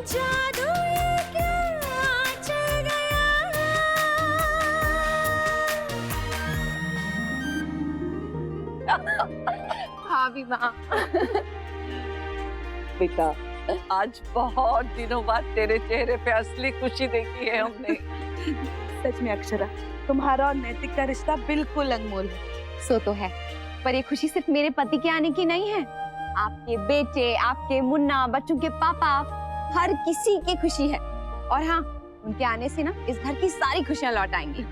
जादू ये क्या चल गया। हाँ भी माँ। बेटा, आज बहुत दिनों बाद तेरे चेहरे पे असली खुशी देखी है हमने। सच में अक्षरा, तुम्हारा और नैतिक का रिश्ता बिल्कुल अनमोल है। सो तो है, पर ये खुशी सिर्फ मेरे पति के आने की नहीं है, आपके बेटे, आपके मुन्ना, बच्चों के पापा, हर किसी की खुशी है। और हाँ, उनके आने से ना इस घर की सारी खुशियां लौट आएंगी।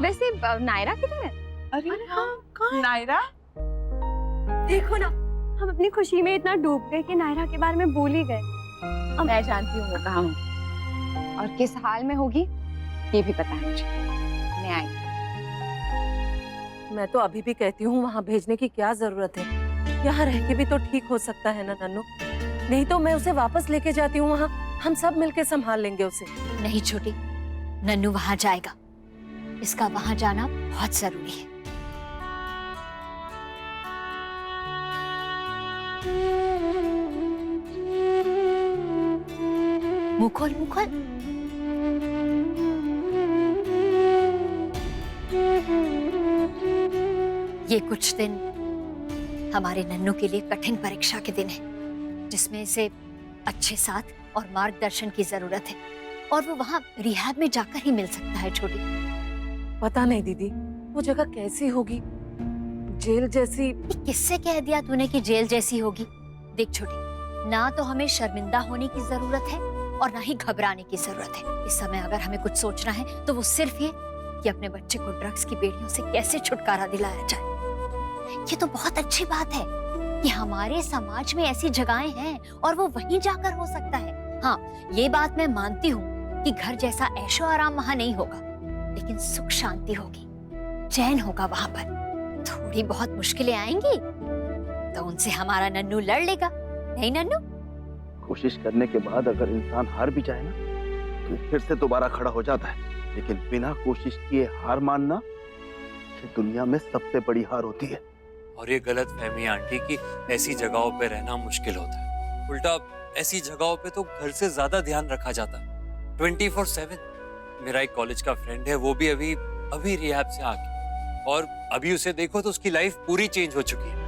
वैसे नायरा किधर है? अरे हाँ, नायरा, देखो ना, हम अपनी खुशी में इतना डूब गए कि नायरा के बारे में भूल ही गए। मैं जानती हूँ वो कहाँ और किस हाल में होगी, ये भी पता है मुझे। मैं आई। मैं तो अभी भी कहती हूँ वहाँ भेजने की क्या जरूरत है, यहाँ रह के भी तो ठीक हो सकता है ना नन्नू। नहीं तो मैं उसे वापस लेके जाती हूँ वहाँ, हम सब मिलके संभाल लेंगे उसे। नहीं छोटी, नन्नू वहां जाएगा, इसका वहां जाना बहुत जरूरी है। मुंह खोल, मुंह खोल। ये कुछ दिन हमारे नन्नू के लिए कठिन परीक्षा के दिन है, जिसमें इसे अच्छे साथ और मार्गदर्शन की जरूरत है, और वो वहाँ रिहैब में जाकर ही मिल सकता है छोटी। पता नहीं दीदी, वो जगह कैसी होगी, जेल जैसी। ये किससे कह दिया तूने कि जेल जैसी होगी? देख छोटी, ना तो हमें शर्मिंदा होने की जरूरत है और ना ही घबराने की जरूरत है। इस समय अगर हमें कुछ सोचना है तो वो सिर्फ ये कि अपने बच्चे को ड्रग्स की बेड़ियों से कैसे छुटकारा दिलाया जाए। ये तो बहुत अच्छी बात है कि हमारे समाज में ऐसी जगहें हैं और वो वहीं जाकर हो सकता है। हाँ, ये बात मैं मानती हूँ कि घर जैसा ऐशो आराम वहाँ नहीं होगा, लेकिन सुख शांति होगी, चैन होगा वहाँ पर। थोड़ी बहुत मुश्किलें आएंगी तो उनसे हमारा नन्नू लड़ लेगा, नहीं नन्नू? कोशिश करने के बाद अगर इंसान हार भी जाए ना, तो फिर से दोबारा खड़ा हो जाता है, लेकिन बिना कोशिश किए हार मानना ये दुनिया में सबसे बड़ी हार होती है। और ये गलत फहमी आंटी कि ऐसी जगहों पे रहना मुश्किल होता है। उल्टा ऐसी जगहों पे तो घर से ज्यादा ध्यान रखा जाता है 24/7। मेरा एक कॉलेज का फ्रेंड है, वो भी अभी रिहैब से आके, और अभी उसे देखो तो उसकी लाइफ पूरी चेंज हो चुकी है।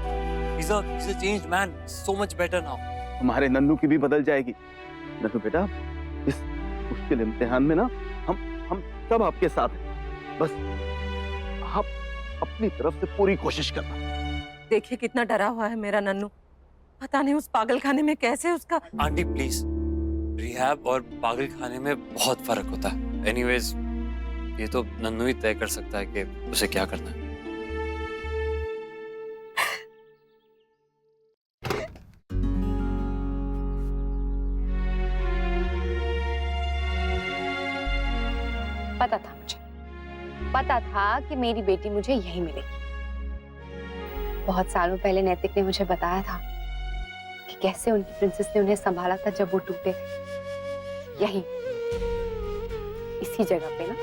He's a changed man, so much better now. हमारे नन्नू की भी बदल जाएगी। नन्नू बेटा, इस मुश्किल इम्तिहान में ना हम सब आपके साथ हैं। बस आप अपनी तरफ से पूरी कोशिश करना। देखिए कितना डरा हुआ है मेरा नन्नू, पता नहीं उस पागल खाने में कैसे उसका। आंटी प्लीज, रिहैब और पागल खाने में बहुत फर्क होता है। एनीवेज, ये तो नन्नू ही तय कर सकता है कि उसे क्या करना है। पता था मुझे, पता था कि मेरी बेटी मुझे यही मिलेगी। बहुत सालों पहले नैतिक ने मुझे बताया था कि कैसे उनकी प्रिंसेस ने उन्हें संभाला था जब वो टूटे थे। यही, इसी जगह पे ना।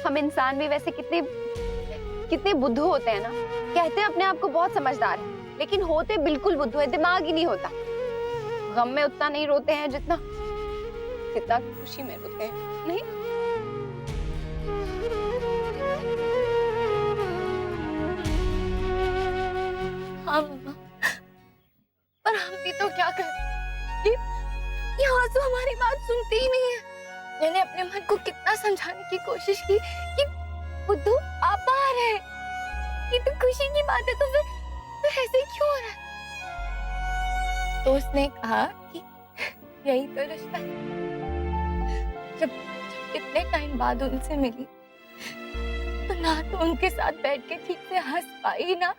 हम इंसान भी वैसे कितने बुद्धू होते हैं ना। कहते हैं अपने आप को बहुत समझदार है, लेकिन होते बिल्कुल बुद्धू है, दिमाग ही नहीं होता। गम में उतना नहीं रोते हैं जितना खुशी में रोते हैं, नहीं? पर हम भी तो क्या करें? ये आंसू हमारी बात सुनते ही नहीं है। मैंने अपने मन को कितना समझाने की कोशिश की कि बुद्धू आप बाहर है, ये तो खुशी की बात है, तो फिर ऐसे क्यों हो रहा है? तो उसने कहा कि यही तो रिश्ता है। जब इतने टाइम बाद उनसे मिली तो ना तो उनके साथ बैठ के ठीक से हंस पाई, ना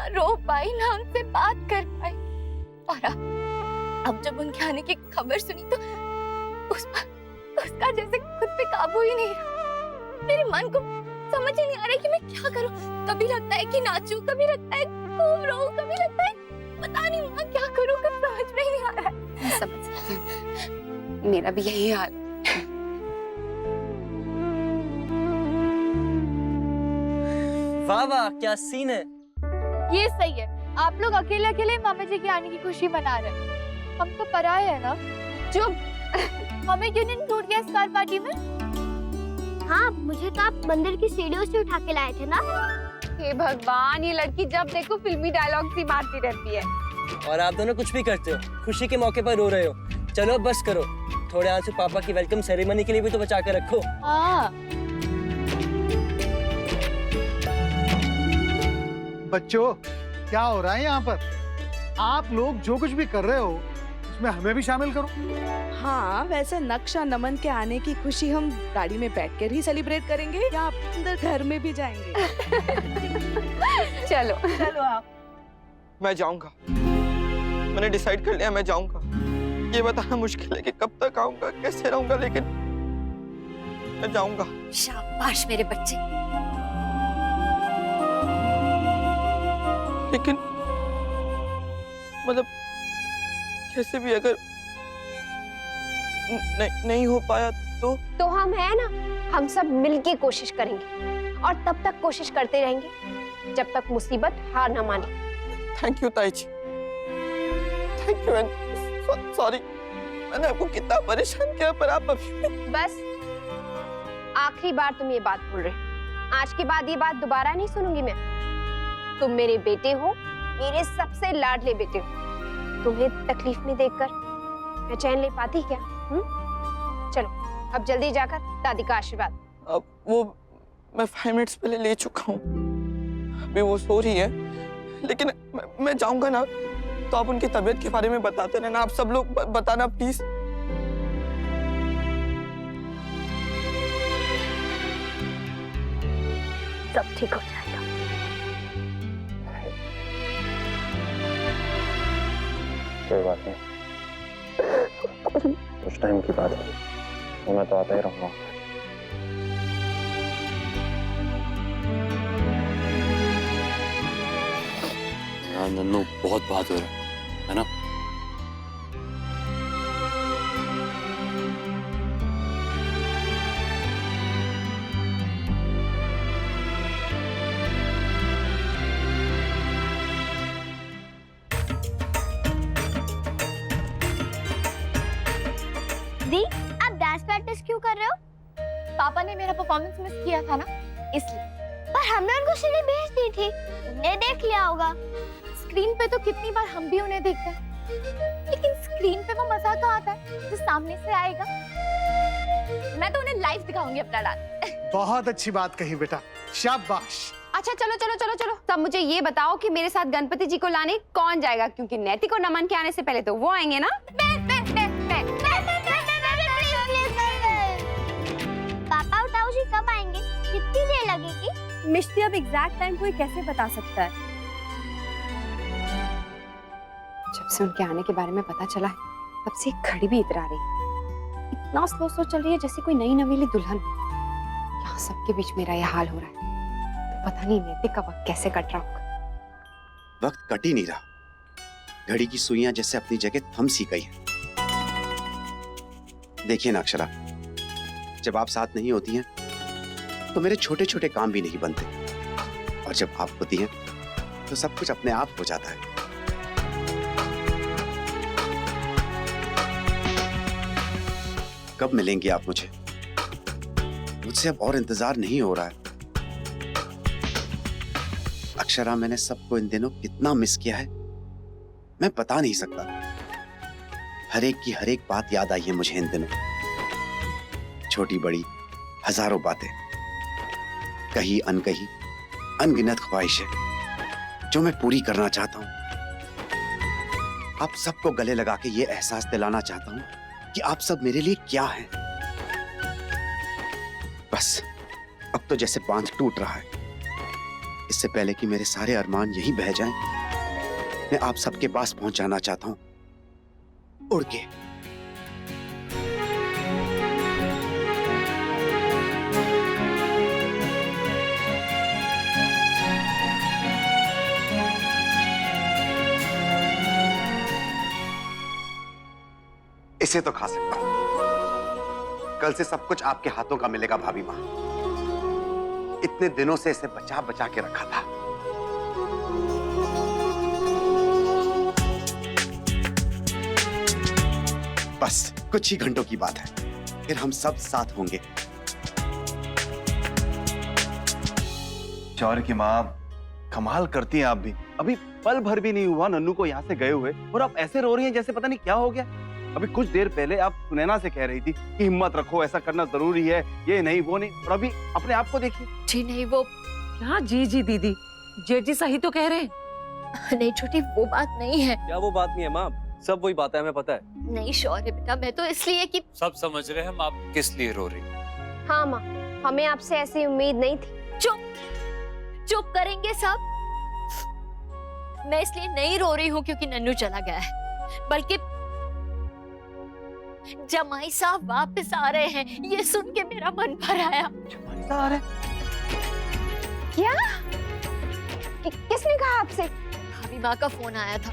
रो पाई, ना उनसे बात कर पाई। और अब जब उनके आने की खबर सुनी तो उसका जैसे खुद पे काबू ही नहीं रहा। मेरे मन को समझ ही नहीं आ रहा कि मैं क्या करूं। कभी लगता है कि नाचूं, कभी लगता है घूम रहूं, कभी लगता है पता नहीं मैं क्या करूं, कुछ समझ में ही नहीं आ रहा है। मैं समझ सकती हूँ, मेरा भी यही हाल। वाह वाह, क्या सीन है। ये सही है, आप लोग अकेले अकेले मामा जी के आने की खुशी मना रहे हैं। हम तो पराए है ना। चुप। हमें क्यों नहीं टूट गया इस कार पार्टी में? हाँ, मुझे तो आप मंदिर की सीढ़ियों से उठा के लाए थे ना। हे भगवान, ये लड़की जब देखो फिल्मी डायलॉग सी मारती रहती है। और आप दोनों कुछ भी करते हो, खुशी के मौके पर रो रहे हो। चलो बस करो, थोड़े आंसू पापा की वेलकम सेरेमनी के लिए भी तो बचा के रखो। हाँ। बच्चों, क्या हो रहा है यहाँ पर? आप लोग जो कुछ भी कर रहे हो उसमें हमें भी शामिल करो। हाँ, वैसे नक्शा नमन के आने की खुशी हम गाड़ी में बैठकर ही सेलिब्रेट करेंगे या अंदर घर में भी जाएंगे? चलो चलो आप। मैं जाऊंगा, मैंने डिसाइड कर लिया, मैं जाऊंगा। ये बताना मुश्किल है कि कब तक आऊंगा, कैसे रहूंगा, लेकिन मैं जाऊंगा। शाबाश मेरे बच्चे। लेकिन मतलब कैसे भी अगर नहीं हो पाया तो हम है ना, हम सब मिलके कोशिश करेंगे और तब तक कोशिश करते रहेंगे जब तक मुसीबत हार न माने। थैंक यू ताई जी, थैंक यू। सॉरी, मैंने आपको कितना परेशान किया, पर आप बस आखिरी बार तुम ये बात बोल रहे हो। आज के बाद ये बात दोबारा नहीं सुनूंगी मैं। तुम मेरे बेटे हो, मेरे सबसे लाडले बेटे हो। तुम्हें तकलीफ में देखकर मैं चैन ले पाती क्या? चलो अब जल्दी जाकर दादी का आशीर्वाद। अब वो मैं 5 मिनट्स पहले ले चुका हूँ, अभी वो सो रही है। लेकिन मैं जाऊंगा ना, तो आप उनकी तबीयत के बारे में बताते रहना। आप सब लोग बताना प्लीज। सब ठीक हो जाएगा। कोई बात नहीं, कुछ टाइम की बात है, तो मैं तो आता ही रहूंगा। हाँ नन्नू, बहुत बहादुर है ना? दी, आप डांस प्रैक्टिस क्यों कर रहे हो? पापा ने मेरा परफॉर्मेंस मिस किया था ना, इसलिए। पर हमने उनको सीढ़ी भेज दी थी, उन्हें देख लिया होगा। स्क्रीन पे तो कितनी बार हम भी उन्हें देखते हैं, लेकिन स्क्रीन पे वो मजा कहाँ आता है जो सामने से आएगा। मैं तो उन्हें लाइव दिखाऊंगी अपना डांस। बहुत अच्छी बात कही बेटा, शाबाश। अच्छा चलो चलो चलो चलो, तब मुझे ये बताओ कि मेरे साथ गणपति जी को लाने कौन जाएगा, क्योंकि नैतिक और नमन के आने से पहले तो वो आएंगे ना। पापा और ताऊ जी कब आएंगे? कितनी देर लगेगी? मिष्टी अब एग्जैक्ट टाइम कोई कैसे बता सकता है? जब से उनके आने के बारे में पता चला है, तब से एक घड़ी भी इतरा रही है। इतना स्लो चल रही है जैसे कोई नई नवेली दुल्हन। यहाँ सबके बीच मेरा यह हाल हो रहा है, तो पता नहीं नैतिक का वक्त कैसे कट रहा होगा। वक्त कट ही नहीं रहा, घड़ी की सुइयां जैसे अपनी जगह थम सी गई हैं। देखिए ना अक्षरा, जब आप साथ नहीं होती हैं तो मेरे छोटे छोटे काम भी नहीं बनते, और जब आप होती हैं तो सब कुछ अपने आप हो जाता है। कब मिलेंगी आप मुझे? मुझसे अब और इंतजार नहीं हो रहा है। अक्षरा, मैंने सबको इन दिनों कितना मिस किया है मैं बता नहीं सकता। हर एक की हर एक बात याद आई है मुझे इन दिनों, छोटी बड़ी हजारों बातें, कही अनकही अनगिनत ख्वाहिशें जो मैं पूरी करना चाहता हूं। आप सबको गले लगा के ये एहसास दिलाना चाहता हूं कि आप सब मेरे लिए क्या हैं। बस अब तो जैसे बांध टूट रहा है। इससे पहले कि मेरे सारे अरमान यहीं बह जाएं, मैं आप सबके पास पहुंच जाना चाहता हूं, उड़ के। इसे तो खा सकता हूं। कल से सब कुछ आपके हाथों का मिलेगा भाभी माँ। इतने दिनों से इसे बचा बचा के रखा था। बस कुछ ही घंटों की बात है, फिर हम सब साथ होंगे। शौर्य की माँ, कमाल करती हैं आप भी। अभी पल भर भी नहीं हुआ नन्नू को यहाँ से गए हुए और आप ऐसे रो रही हैं जैसे पता नहीं क्या हो गया। अभी कुछ देर पहले आप सुनैना से कह रही थी कि हिम्मत रखो, ऐसा करना जरूरी है, ये नहीं वो नहीं, और अभी अपने आप को देखिए। जी नहीं, वो क्या जी जी दीदी, जेठी सही तो कह रहे हैं। नहीं छोटी, वो बात नहीं है। क्या वो बात नहीं है माँ, सब वही बात है, हमें पता है। नहीं शौर्य बेटा, मैं तो इसलिए कि सब समझ रहे हैं हम आप किस लिए रो रही हैं। हाँ माँ, हमें आपसे ऐसी उम्मीद नहीं थी। चुप करेंगे सब। मैं इसलिए नहीं रो रही हूँ क्योंकि नन्नू चला गया है, बल्कि जमाई साहब वापस आ रहे हैं, ये सुन के मेरा मन भर आया। जमाई साहब आ रहे हैं? क्या? किसने कहा आपसे? भाभी माँ का फोन आया था,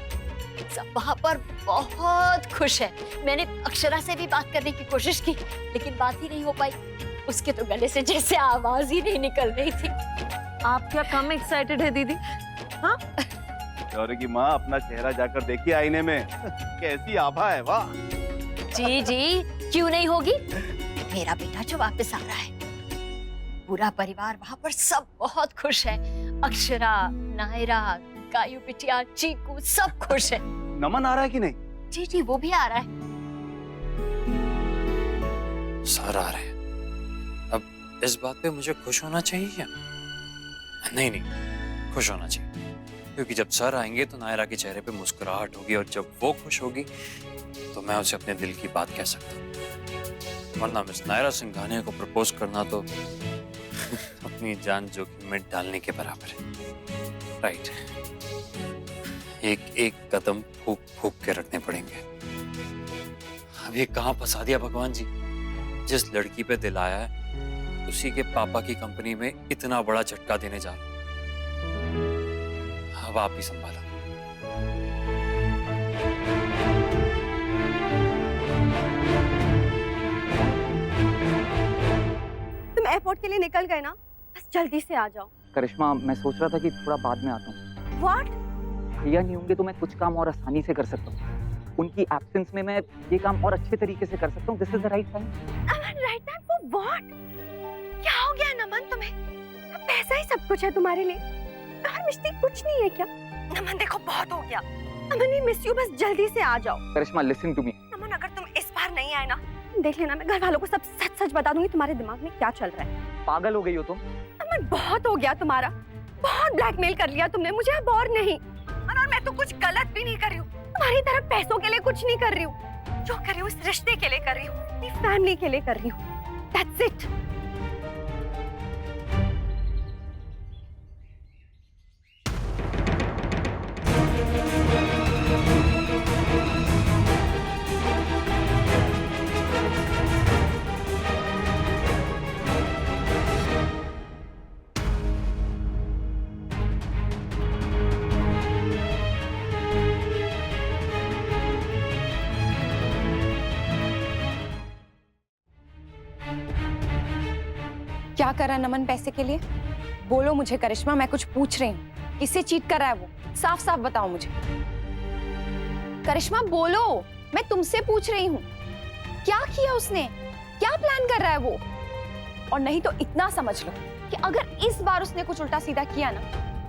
सब वहाँ पर बहुत खुश है। मैंने अक्षरा से भी बात करने की कोशिश की, लेकिन बात ही नहीं हो पाई। उसके तो गले से जैसे आवाज ही नहीं निकल रही थी। आप क्या कम एक्साइटेड है दीदी? हाँ, शौर्य की माँ, अपना चेहरा जाकर देखिए आईने में, कैसी आभा है, वाह। जी जी, क्यों नहीं होगी? मेरा बेटा जो वापस आ रहा है, पूरा परिवार वहाँ पर सब बहुत खुश है। अक्षरा, नायरा, कायू बिटिया, चीकू, सब खुश है। नमन आ रहा है कि नहीं? जी जी, वो भी आ रहा है। सर आ रहे हैं। अब इस बात पे मुझे खुश होना चाहिए क्या? नहीं नहीं, खुश होना चाहिए, क्योंकि जब सर आएंगे तो नायरा के चेहरे पे मुस्कुराहट होगी, और जब वो खुश होगी तो मैं उसे अपने दिल की बात कह सकता हूँ। वरना मिस नायरा सिंघानिया को प्रपोज करना तो अपनी जान जोखिम में डालने के बराबर है। राइट, एक एक कदम फूक फूक के रखने पड़ेंगे। अब ये कहाँ फंसा दिया भगवान जी। जिस लड़की पे दिल आया है उसी के पापा की कंपनी में इतना बड़ा झटका देने जा रहा हूं। अब आप ही संभाला। तुम एयरपोर्ट के लिए निकल गए ना, बस जल्दी से आ जाओ। करिश्मा, मैं सोच रहा था कि थोड़ा बाद में आता हूँ। व्हाट? भैया नहीं होंगे तो मैं कुछ काम और आसानी से कर सकता हूँ। उनकी एब्सेंस में मैं ये काम और अच्छे तरीके से कर सकता हूँ। This is the right time. Right time for what? क्या हो गया नमन तुम्हें? पैसा ही सब कुछ है तुम्हारे लिए, और मिस्टेक कुछ नहीं है क्या? नमन देखो, बहुत हो गया। नमन, वी मिस यू, बस जल्दी से आ जाओ। करिश्मा, लिसन टू मी। नमन, अगर तुम इस बार नहीं आए ना, देख लेना, मैं घर वालों को सब सच सच बता दूंगी तुम्हारे दिमाग में क्या चल रहा है। पागल हो गई हो तुम? नमन, बहुत हो गया तुम्हारा, बहुत ब्लैकमेल कर लिया तुमने मुझे, अब और नहीं। और मैं तो कुछ गलत भी नहीं कर रही हूँ, तुम्हारी तरफ पैसों के लिए कुछ नहीं कर रही हूँ। जो कर रही हूँ इस रिश्ते के लिए कर रही हूँ, अपनी फैमिली के लिए कर रही हूँ। That's it. क्या कर रहा है नमन पैसे के लिए? बोलो मुझे करिश्मा, मैं कुछ पूछ रही हूँ। किससे चीट कर रहा है वो? साफ साफ बताओ मुझे। करिश्मा बोलो, मैं तुमसे पूछ रही हूँ। क्या किया उसने? क्या प्लान कर रहा है वो? और नहीं तो इतना समझ लो कि अगर इस बार उसने कुछ उल्टा सीधा किया ना,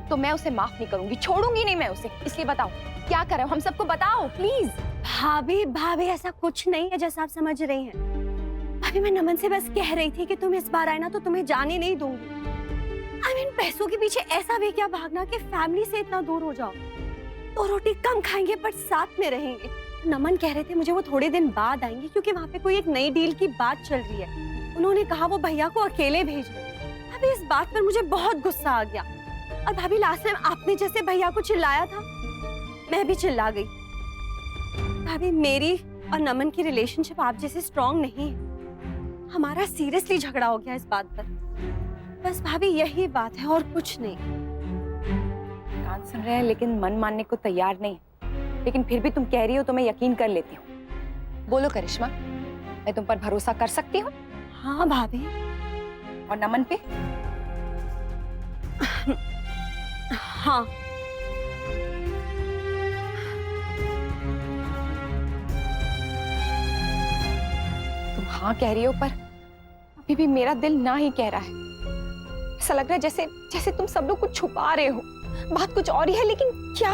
तो मैं उसे माफ नहीं करूंगी, छोड़ूंगी नहीं मैं उसे। इसलिए बताओ क्या कर रहे हो, हम सबको बताओ प्लीज। भाभी भाभी, ऐसा कुछ नहीं है जैसा आप समझ रही हैं। भाभी, मैं नमन से बस कह रही थी कि तुम इस बार आए ना तो तुम्हें जाने नहीं दूंगी। I mean, पैसों के पीछे ऐसा भी क्या भागना कि फैमिली से इतना दूर हो जाओ। तो रोटी कम खाएंगे पर साथ में रहेंगे। नमन कह रहे थे मुझे वो थोड़े दिन बाद आएंगे, क्योंकि वहाँ पे कोई एक नई डील की बात चल रही है। उन्होंने कहा वो भैया को अकेले भेज रहे। अभी इस बात पर मुझे बहुत गुस्सा आ गया। और भाभी, लास्ट टाइम आपने जैसे भैया को चिल्लाया था, मैं भी चिल्ला गई। भाभी, मेरी और नमन की रिलेशनशिप आप जैसे स्ट्रॉन्ग नहीं है। हमारा सीरियसली झगड़ा हो गया इस बात पर। बस भाभी, यही बात है और कुछ नहीं। कान सुन रहे हैं लेकिन मन मानने को तैयार नहीं। लेकिन फिर भी तुम कह रही हो तो मैं यकीन कर लेती हूँ। बोलो करिश्मा, मैं तुम पर भरोसा कर सकती हूँ? हाँ भाभी। और नमन पे? हाँ। हाँ कह रही हो, पर अभी भी मेरा दिल ना ही कह रहा है। ऐसा लग रहा है जैसे जैसे तुम सब लोग कुछ छुपा रहे हो। बात कुछ और ही है, लेकिन क्या?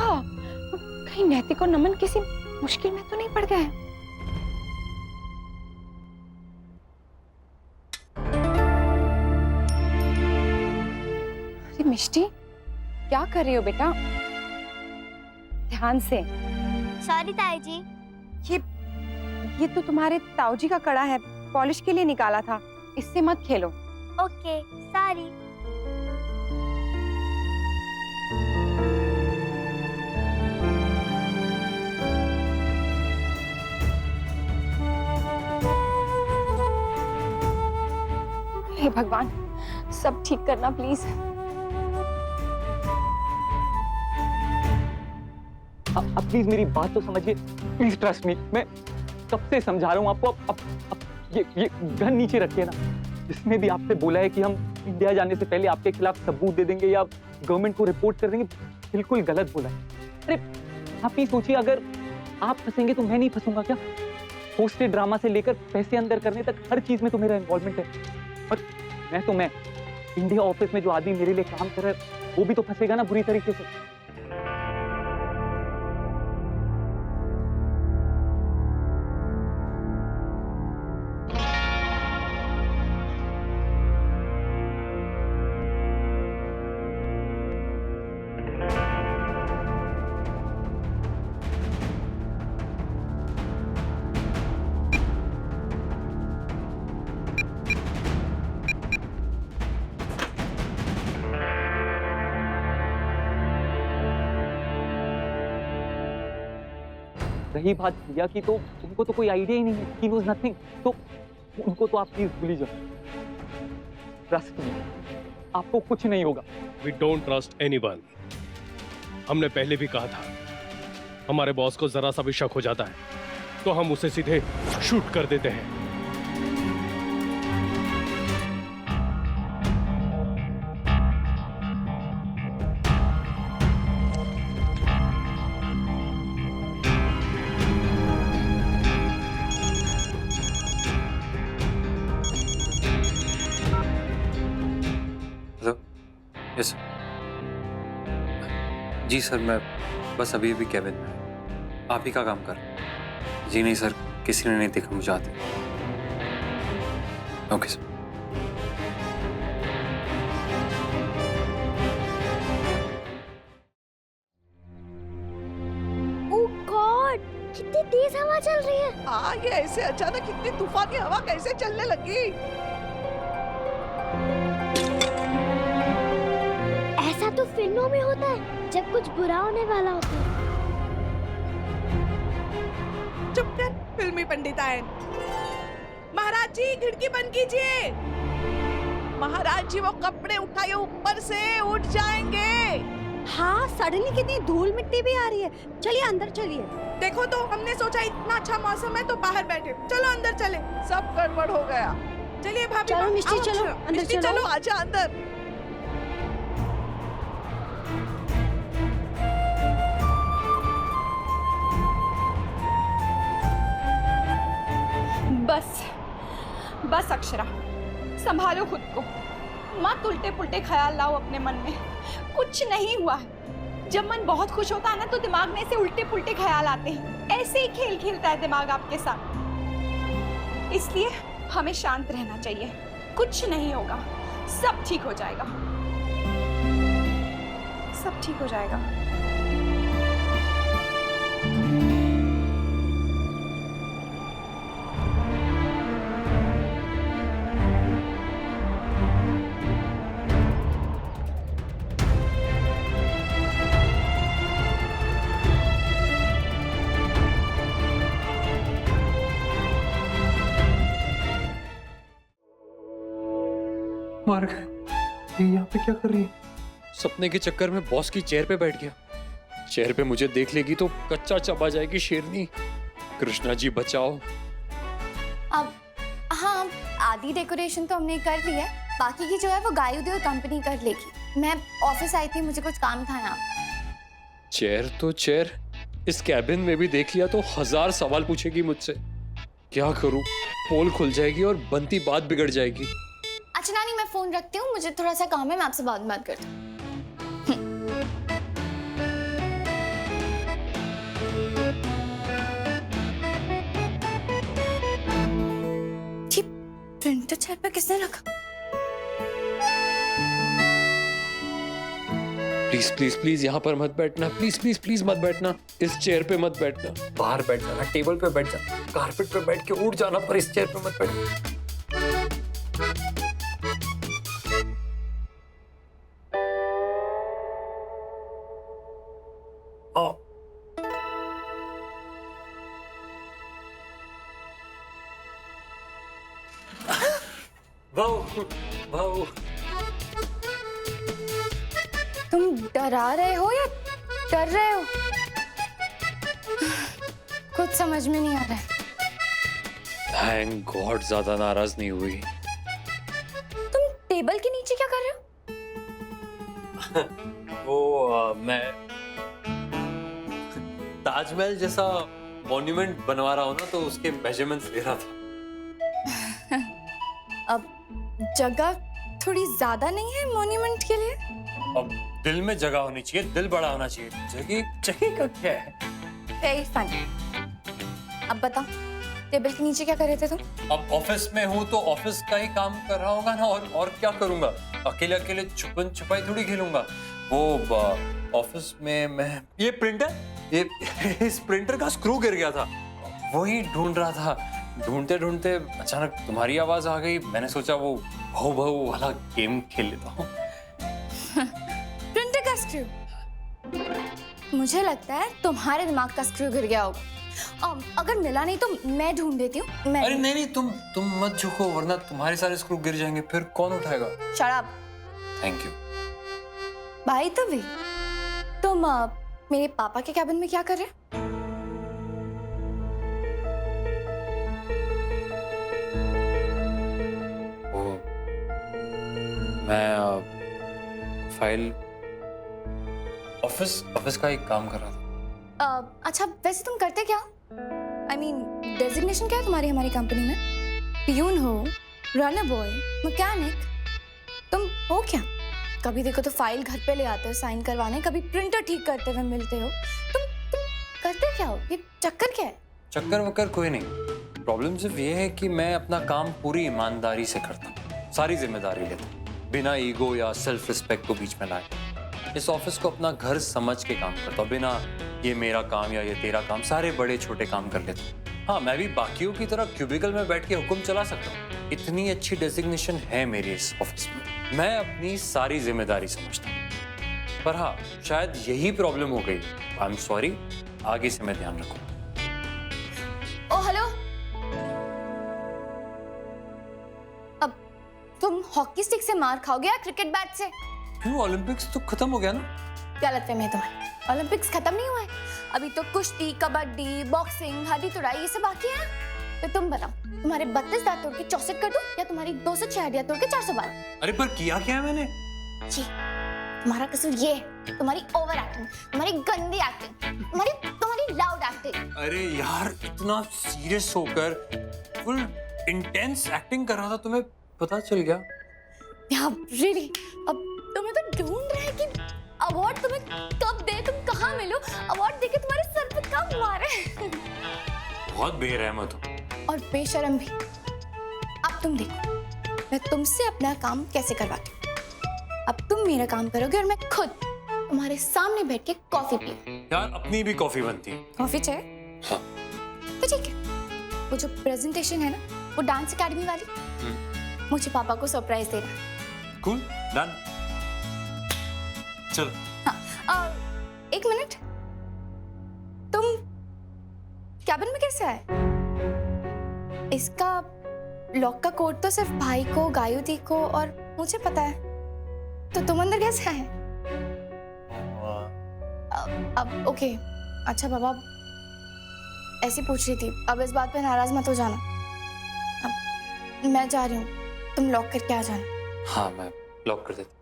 कहीं नैतिक और नमन किसी मुश्किल में तो नहीं पड़ गए? अरे मिष्टी, क्या कर रही हो बेटा? ध्यान से। सॉरी ताई जी। ये तो तुम्हारे ताऊजी का कड़ा है, पॉलिश के लिए निकाला था, इससे मत खेलो। Okay sorry. हे भगवान, सब ठीक करना प्लीज। अब प्लीज मेरी बात तो समझिए, प्लीज ट्रस्ट मी। मैं कब से समझा रहा हूँ आपको। अब ये गन नीचे रखिए ना। जिसने भी आपसे बोला है कि हम इंडिया जाने से पहले आपके खिलाफ सबूत दे देंगे या गवर्नमेंट को रिपोर्ट कर देंगे, बिल्कुल गलत बोला है। अरे आप ही सोचिए, अगर आप फंसेंगे तो मैं नहीं फंसूंगा क्या? होस्टेड ड्रामा से लेकर पैसे अंदर करने तक हर चीज में तो मेरा इन्वॉल्वमेंट है। और मैं इंडिया ऑफिस में जो आदमी मेरे लिए काम कर रहा है, वो भी तो फंसेगा ना बुरी तरीके से। रही बात प्रिया की, तो उनको तो कोई आइडिया ही नहीं है, ही नोज नथिंग। तो उनको तो आप प्लीज भूल ही जाओ। ट्रस्ट मी, आपको कुछ नहीं होगा। We don't trust anyone. हमने पहले भी कहा था, हमारे बॉस को जरा सा भी शक हो जाता है तो हम उसे सीधे शूट कर देते हैं। यस जी सर, मैं बस अभी अभी कैबिन में। आप ही का काम कर। जी नहीं सर, किसी ने नहीं देखा मुझे आते। Okay sir. ओह गॉड, कितनी तेज हवा चल रही है। हाँ, ये ऐसे अचानक इतनी तूफानी हवा कैसे चलने लगी? ऐसा तो फिल्मों में होता है, जब कुछ बुरा होने वाला होता है। चुप कर, फिल्मी पंडितायन। महाराज जी, खिड़की बंद कीजिए। महाराज जी, वो कपड़े उठाइए, ऊपर से उठ जाएंगे। हाँ, सडनली कितनी धूल मिट्टी भी आ रही है। चलिए अंदर चलिए। देखो तो, हमने सोचा इतना अच्छा मौसम है तो बाहर बैठे। चलो अंदर चले। सब गड़बड़ हो गया। चलिए भाभी, चलो मिष्टी, आओ, चलो अंदर मिष्टी, चलो। चलो आजा अंदर। बस बस अक्षरा, संभालो खुद को। मत उल्टे पुल्टे ख्याल लाओ अपने मन में। कुछ नहीं हुआ है। जब मन बहुत खुश होता है ना, तो दिमाग में ऐसे उल्टे पुल्टे ख्याल आते हैं। ऐसे ही खेल खेलता है दिमाग आपके साथ। इसलिए हमें शांत रहना चाहिए। कुछ नहीं होगा, सब ठीक हो जाएगा। सब ठीक हो जाएगा। मार गए। ये यहाँ पे क्या कर रही है? सपने के चक्कर में बॉस की चेयर पे बैठ गया। चेयर पे मुझे देख लेगी तो कच्चा चबा जाएगी शेरनी। कृष्णा जी बचाओ। अब हाँ, आधी डेकोरेशन तो हमने कर ली है, बाकी की जो है वो गायुदी और कंपनी कर लेगी। मैं ऑफिस आई थी, मुझे कुछ काम था यहाँ। चेयर तो चेयर, इस कैबिन में भी देख लिया तो 1000 सवाल पूछेगी मुझसे। क्या करूं? पोल खुल जाएगी और बनती बात बिगड़ जाएगी। अच्छा नानी, मैं फोन रखती हूँ, मुझे थोड़ा सा काम है, मैं आपसे बाद में बात करती हूँ। ये प्रिंटर चेयर पे किसने रखा? प्लीज प्लीज प्लीज यहाँ पर मत बैठना, प्लीज प्लीज प्लीज मत बैठना, इस चेयर पे मत बैठना, बाहर बैठ जाना, टेबल पे बैठ जाना, कारपेट पे बैठ के उठ जाना, पर इस चेयर पे मत बैठना। भाऊ भाऊ, तुम डरा रहे हो या डर रहे हो? कुछ समझ में नहीं आ रहा है। थैंक गॉड ज्यादा नाराज नहीं हुई। तुम टेबल के नीचे क्या कर रहे हो? वो मैं ताजमहल जैसा मॉन्यूमेंट बनवा रहा हूँ ना, तो उसके मेजरमेंट्स ले रहा था। अब जगह थोड़ी ज्यादा नहीं है मॉन्यूमेंट के लिए? अब दिल में जगह होनी चाहिए, दिल बड़ा होना चाहिए। जगह जगह का क्या है? Very funny. अब बता, टेबल के नीचे क्या कर रहे थे तुम? अब ऑफिस में हूँ तो ऑफिस का ही काम कर रहा होगा ना, और क्या करूंगा? अकेले अकेले छुपन छुपाई थोड़ी खेलूंगा। वो ऑफिस में मैं ये प्रिंटर, ये इस प्रिंटर का स्क्रू गिर गया था, वही ढूंढ रहा था। ढूंढते ढूंढते अचानक तुम्हारी आवाज आ गई। मैंने सोचा वो भाऊ भाऊ वाला गेम खेल लेता हूँ। प्रिंटर का स्क्रू? मुझे लगता है तुम्हारे दिमाग का स्क्रू गिर गया होगा। अगर मिला नहीं तो मैं ढूंढ देती हूँ। अरे नहीं नहीं, तुम मत झुको, वरना तुम्हारे सारे स्क्रू गिर जाएंगे, फिर कौन उठाएगा? Shut up. Thank you. By the way, तुम मेरे पापा के कैबिन में क्या कर रहे हो? मैं फाइल ऑफिस का एक काम कर रहा था। अच्छा, वैसे तुम करते क्या? I mean, डेजिग्नेशन क्या है तुम्हारी हमारी कंपनी में? पियून हो, रनर बॉय, मैकेनिक, तुम हो क्या? कभी देखो तो फाइल घर पे ले आते हो साइन करवाने, कभी प्रिंटर ठीक करते हुए मिलते हो। तुम करते क्या हो? ये चक्कर क्या है? चक्कर वक्कर कोई नहीं। प्रॉब्लम सिर्फ ये है कि मैं अपना काम पूरी ईमानदारी से करता हूँ, सारी जिम्मेदारी लेता हूँ, बिना ईगो या सेल्फ रिस्पेक्ट को बीच में लाए। इस ऑफिस को अपना घर समझ के काम करता हूँ, बिना ये मेरा काम या ये तेरा काम, सारे बड़े छोटे काम कर लेता हूँ। हाँ, मैं भी बाकियों की तरह क्यूबिकल में बैठ के हुक्म चला सकता हूँ। इतनी अच्छी डेजिग्नेशन है मेरी इस ऑफिस में। मैं अपनी सारी जिम्मेदारी समझता हूँ। पर हाँ, शायद यही प्रॉब्लम हो गई। आई एम सॉरी, आगे से मैं ध्यान रखूंगा। ओ हेलो, अब तुम हॉकी स्टिक से मार खाओगे या क्रिकेट बैट से? क्यों, ओलंपिक्स तो खत्म हो गया ना? गलतफहमी है तुम्हारी, ओलंपिक्स खत्म नहीं हुआ है। अभी तो कुश्ती, कबड्डी, बॉक्सिंग, हड्डी तुड़ाई ये सब बाकी है ना। तो तुम बताओ, तुम्हारे 32 दांत तोड़ के 64 कर दूं या तुम्हारी 206 हड्डियां तोड़ के 412? अरे पर किया क्या है मैंने? जी, तुम्हारा कसूर ये है, तुम्हारी ओवर एक्टिंग, तुम्हारी गंदी एक्टिंग, तुम्हारी लाउड एक्टिंग। अरे यार, इतना सीरियस होकर फुल इंटेंस एक्टिंग कर रहा था, तुम्हें पता चल गया? यार रियली, अब तुम्हें तो ढूंढ रहे हैं कि अवार्ड तुम्हें कब दे, तुम कहाँ मिलो, अवार्ड देके तुम्हारे सर पे कब मारे। बहुत बेरहमत हो और बेशर्म भी। अब तुम देखो, मैं तुमसे अपना काम कैसे करवाती हूँ। अब तुम मेरा काम करोगे और मैं खुद तुम्हारे सामने बैठ के कॉफी पी। यार, अपनी भी कॉफी बनती है। कॉफी चाहिए? हाँ। तो ठीक है, वो जो प्रेजेंटेशन है ना, वो डांस एकेडमी वाली, मुझे पापा को सरप्राइज देना। Cool, done. चल। हाँ, एक मिनट, तुम कैबिन में कैसे आए? इसका लॉक का कोड तो सिर्फ भाई को, गायुदी को और मुझे पता है, तो तुम अंदर कैसे आए? अब ओके, अच्छा बाबा, ऐसी पूछ रही थी, अब इस बात पे नाराज मत हो जाना। अब मैं जा रही हूँ, तुम लॉक करके आ जाना। हाँ, मैं लॉक कर देता।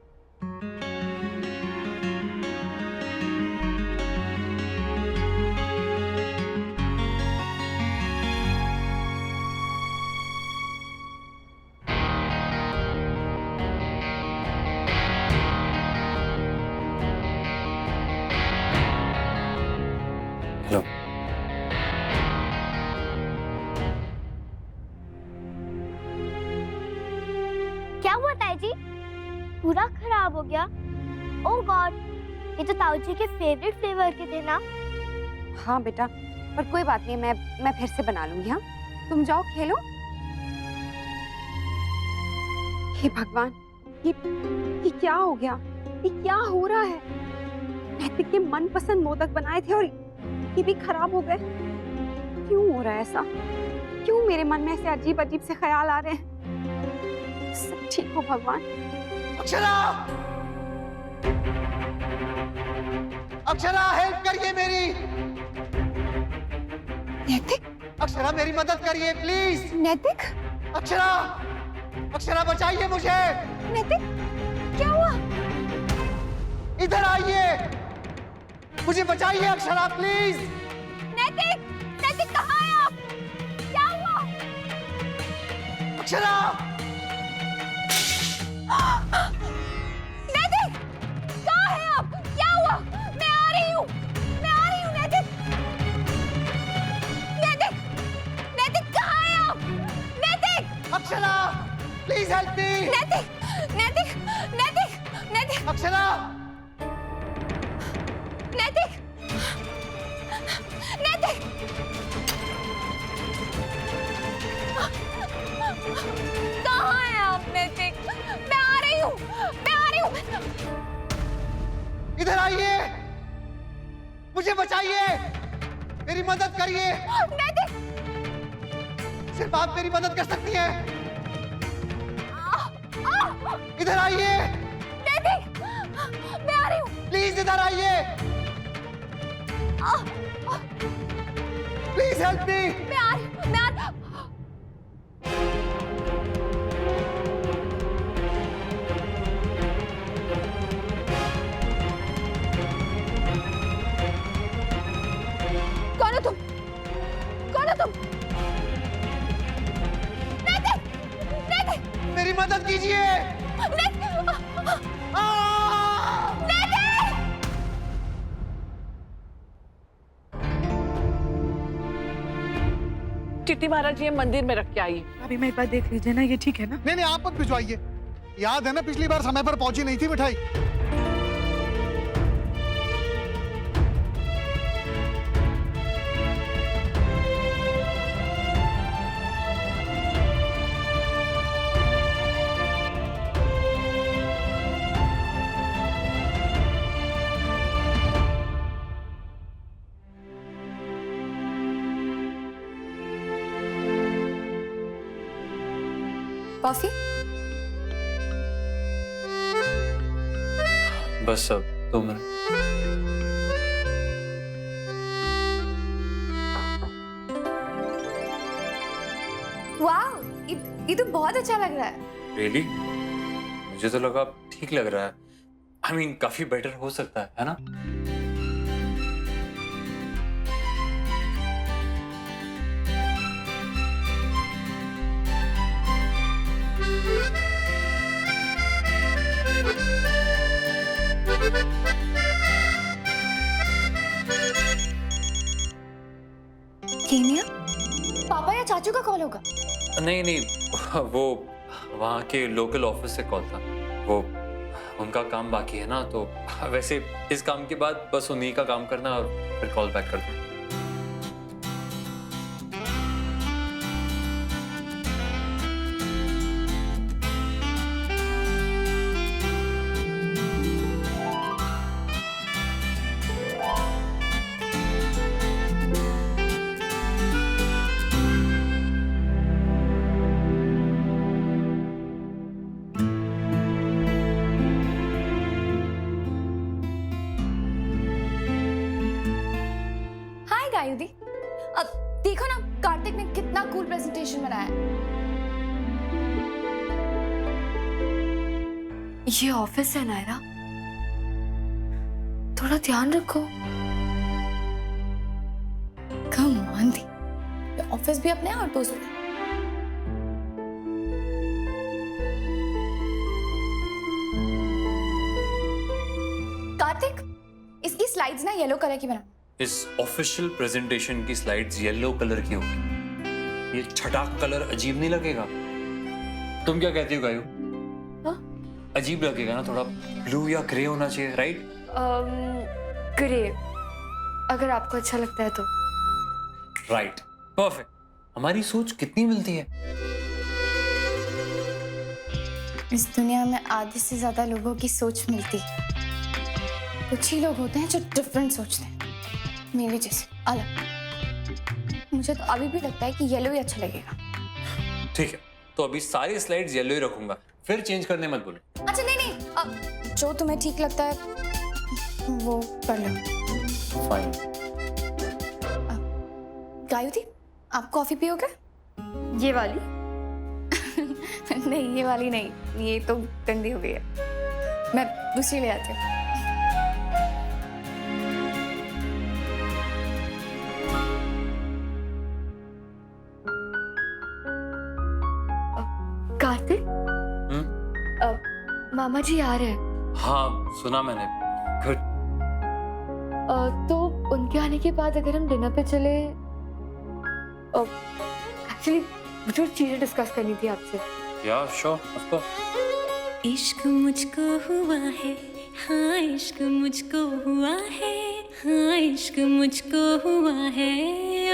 हेलो। क्या हुआ ताई जी? पूरा खराब हो गया? ओह गॉड, ये तो ताऊ जी के फेवरेट फ्लेवर के थे ना? हाँ बेटा, पर कोई बात नहीं, मैं फिर से बना लूंगी। हाँ, तुम जाओ खेलो। हे भगवान, ये क्या हो गया? ये क्या हो रहा है? नैतिक के मनपसंद मोदक बनाए थे और ये भी खराब हो गए। क्यों हो रहा है ऐसा? क्यों मेरे मन में ऐसे अजीब अजीब से ख्याल आ रहे हैं? सब ठीक हो भगवान। अक्षरा! अक्षरा, हेल्प करिए मेरी। नैतिक! अक्षरा, मेरी मदद करिए प्लीज। नैतिक! अक्षरा! अक्षरा, बचाइए मुझे। नैतिक, क्या हुआ? इधर आइए, मुझे बचाइए अक्षरा प्लीज। नैतिक! नैतिक कहाँ है आप? क्या हुआ? अक्षरा! नैतिक! कहाँ है आप? क्या हुआ? मैं आ रही हूँ नैतिक! नैतिक! नैतिक कहाँ है आप? Naitik! Akshara! Please help me. Naitik! Naitik! Naitik! नैतिक! अक्षरा! नैतिक! नैतिक! कहाँ हैं आप नैतिक? मैं आ रही हूँ। इधर आइए, मुझे बचाइए, मेरी मदद करिए। नैतिक! सिर्फ आप मेरी मदद कर सकती हैं। इधर आइए। नैतिक! मैं आ रही हूँ। प्लीज इधर आइए। प्लीज हेल्प मी। मैं आ रही हूँ। कौन हो तुम? नैतिक! नैतिक! मेरी मदद कीजिए। चिट्ठी महाराज ये मंदिर में रख के आई। अभी मैं एक बार देख लीजिए ना, ये ठीक है ना? नहीं नहीं, आप मत भिजवाइए। याद है ना, पिछली बार समय पर पहुंची नहीं थी मिठाई। कॉफी? बस अब 2 मिनट। वाह, ये तो बहुत अच्छा लग रहा है। रियली? मुझे तो लगा ठीक लग रहा है। आई मीन काफी बेटर हो सकता है ना? केनिया? पापा या चाचू का कॉल होगा? नहीं, वो वहाँ के लोकल ऑफिस से कॉल था। वो उनका काम बाकी है ना, तो वैसे इस काम के बाद बस उन्हीं का काम करना और फिर कॉल बैक कर देना। आयुधि, अब देखो ना कार्तिक ने कितना कूल प्रेजेंटेशन बनाया है। ये ऑफिस है नायरा, थोड़ा ध्यान रखो। कम ऑन दी, ये ऑफिस भी अपने आउटपोस्ट है। कार्तिक, इसकी स्लाइड्स ना येलो कलर की बना, इस ऑफिशियल प्रेजेंटेशन की स्लाइड्स येलो कलर की होगी। ये छटाक कलर अजीब नहीं लगेगा? तुम क्या कहती हो गायू? अजीब लगेगा ना? थोड़ा ब्लू या ग्रे होना चाहिए, राइट? ग्रे, अगर आपको अच्छा लगता है तो। Right, perfect. हमारी सोच कितनी मिलती है। इस दुनिया में आधे से ज्यादा लोगों की सोच मिलती है। कुछ ही लोग होते हैं जो डिफरेंट सोचते हैं, मेरे जैसे अलग। मुझे तो अभी भी लगता है कि येलो ही अच्छा लगेगा। ठीक है, तो अभी सारी स्लाइड्स येलो ही रखूंगा, फिर चेंज करने मत बोलो। अच्छा नहीं, जो तुम्हें ठीक लगता है वो कर लो। फाइन। गायत्री, आप कॉफी पियोगे? ये वाली? नहीं, ये वाली नहीं, ये तो गंदी हो गई है। मैं दूसरी ले आती हूँ। कार्तिक, मामा जी आ रहे हैं। हाँ, सुना मैंने। गुड। तो उनके आने के बाद अगर हम डिनर पे चले, एक्चुअली मुझे चीजें डिस्कस करनी थी आपसे। या श्योर, ऑफ कोर्स। इश्क मुझको हुआ है, हाँ इश्क मुझको हुआ है, हाँ इश्क मुझको हुआ है,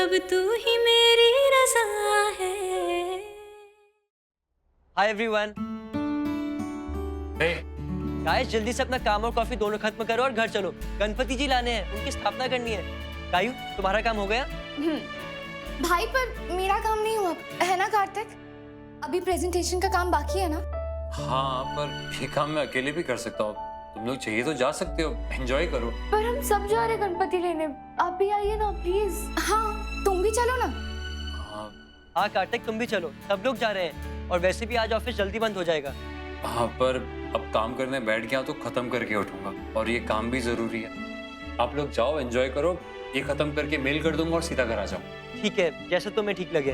अब तू ही मेरी रज़ा है। Hi everyone. हे गाइस, जल्दी से अपना काम और कॉफी दोनों खत्म करो और घर चलो। गणपति जी लाने हैं, उनकी स्थापना करनी है। गायू, तुम्हारा काम हो गया? भाई, पर मेरा काम नहीं हुआ है ना कार्तिक? अभी प्रेजेंटेशन का काम बाकी है ना? हाँ, पर ये काम मैं अकेले भी कर सकता हूँ। तुम लोग चाहिए तो जा सकते हो, एंजॉय करो। पर हम सब जा रहे हैं गणपति लेने, आप भी आइए ना प्लीज। हाँ, तुम भी चलो ना। हाँ कार्तिक, तुम भी चलो, सब लोग जा रहे हैं। और वैसे भी आज ऑफिस जल्दी बंद हो जाएगा। हाँ, पर अब काम करने बैठ गया तो खत्म करके उठूंगा, और ये काम भी जरूरी है। आप लोग जाओ, एंजॉय करो, ये खत्म करके मेल कर दूंगा और सीधा घर आ जाओ। ठीक है, जैसे तुम्हें ठीक लगे।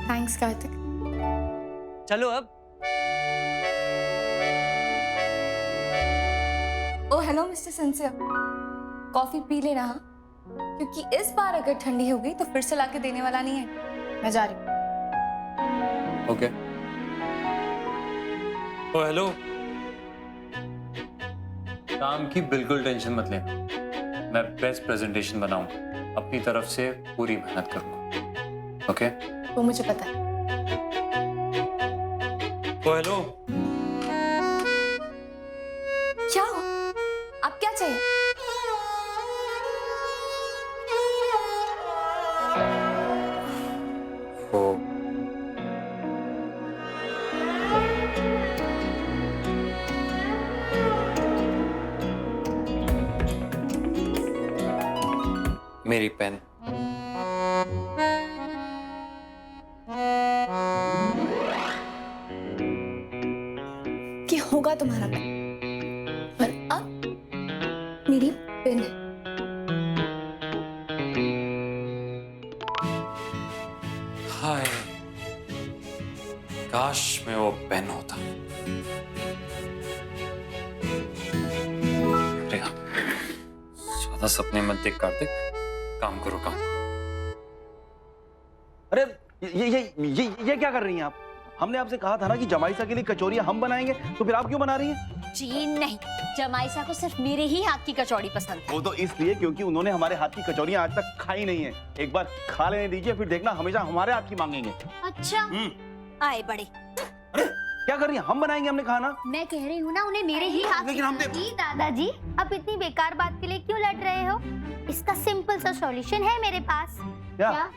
थैंक्स कार्तिक। चलो अब। Oh hello mister sincere, coffee पी लेना, हाँ? क्योंकि इस बार अगर ठंडी हो गई तो फिर से लाके देने वाला नहीं है। मैं जा रही हूँ। ओके। ओ हेलो, काम की बिल्कुल टेंशन मत लेना, मैं बेस्ट प्रेजेंटेशन बनाऊंगा, अपनी तरफ से पूरी मेहनत करूंगा। ओके? वो मुझे पता है। ओ हेलो। क्या? आप क्या चाहिए? ओ मेरी पेन। कि होगा तुम्हारा पेन, पर अब मेरी पेन है। हाय, काश में वो पेन होता। अरे हाँ, ज्यादा सपने मत देख कार्तिक, काम करो काम। अरे ये क्या कर रही हैं आप? हमने आपसे कहा था ना कि जमाईसा के लिए कचौरियां हम बनाएंगे, तो फिर आप क्यों बना रही हैं? जी नहीं, जमाईसा को सिर्फ मेरे ही हाथ की कचौड़ी पसंद है। वो तो इसलिए क्योंकि उन्होंने हमारे हाथ की कचौरियां आज तक खाई नहीं है। एक बार खा लेने दीजिए, फिर देखना हमेशा हमारे हाथ की मांगेंगे। अच्छा, आए बड़े। अरे क्या कर रही हैं? हम बनाएंगे, हमने कहा ना। मैं कह रही हूँ ना, उन्हें मेरे ही हाथ लेकिन हम की। दादाजी, अब इतनी बेकार बात के लिए क्यों लड़ रहे हो? इसका सिंपल सा सॉल्यूशन है मेरे पास। क्या?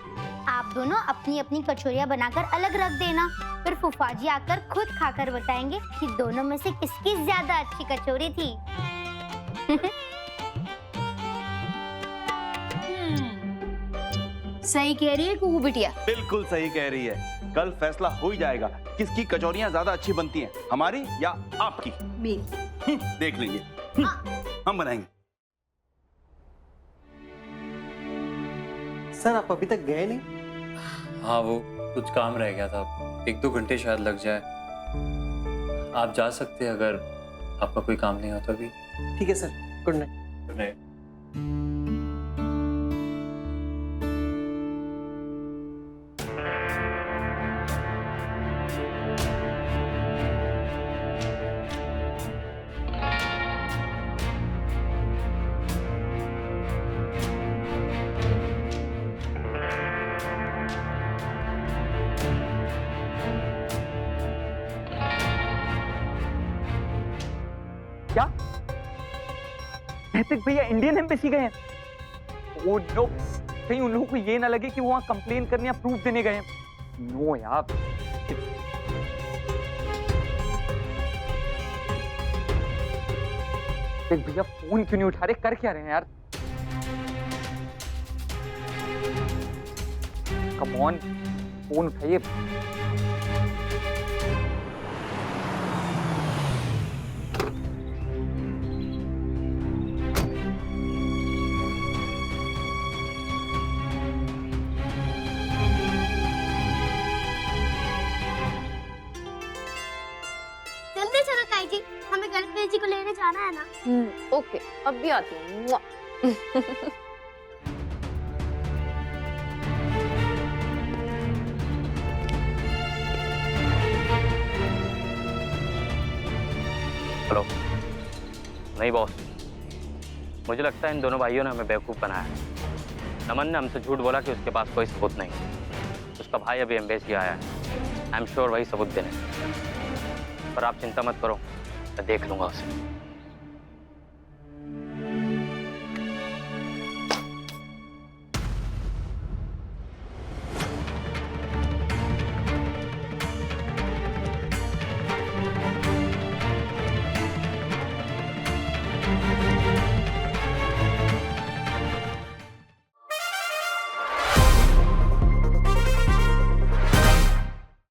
आप दोनों अपनी अपनी कचौरियां बनाकर अलग रख देना, फिर फूफा जी आकर खुद खाकर बताएंगे कि दोनों में से किसकी ज्यादा अच्छी कचौरी थी। सही कह रही है कुकू बिटिया। बिल्कुल सही कह रही है। कल फैसला हो ही जाएगा किसकी कचौरियां ज्यादा अच्छी बनती हैं, हमारी या आपकी। मेरी। देख लेंगे। हम बनाएंगे। सर, आप अभी तक गए नहीं? हाँ, वो कुछ काम रह गया था, 1-2 घंटे शायद लग जाए। आप जा सकते हैं अगर आपका कोई काम नहीं हो तो भी। ठीक है sir, good night. Good night. Aitik भैया इंडियन एम्बेसी गए हैं। वो नो, कहीं उन लोगों को ये ना लगे कि वो वहां कंप्लेन करने या प्रूफ देने गए हैं। नो यार, ऐतिक भैया फोन क्यों नहीं उठा रहे, कर क्या रहे हैं यार? कम ऑन, फोन उठाइए। जल्दी चलो ताई जी, हमें गणेश जी को लेने जाना है ना। ओके, अब भी आती हूँ। हेलो। नहीं बॉस, मुझे लगता है इन दोनों भाइयों ने हमें बेवकूफ़ बनाया है। नमन ने हमसे झूठ बोला कि उसके पास कोई सबूत नहीं। उसका भाई अभी एम्बेसी आया है, आई एम श्योर वही सबूत देने। पर आप चिंता मत करो, मैं देख लूंगा उसे।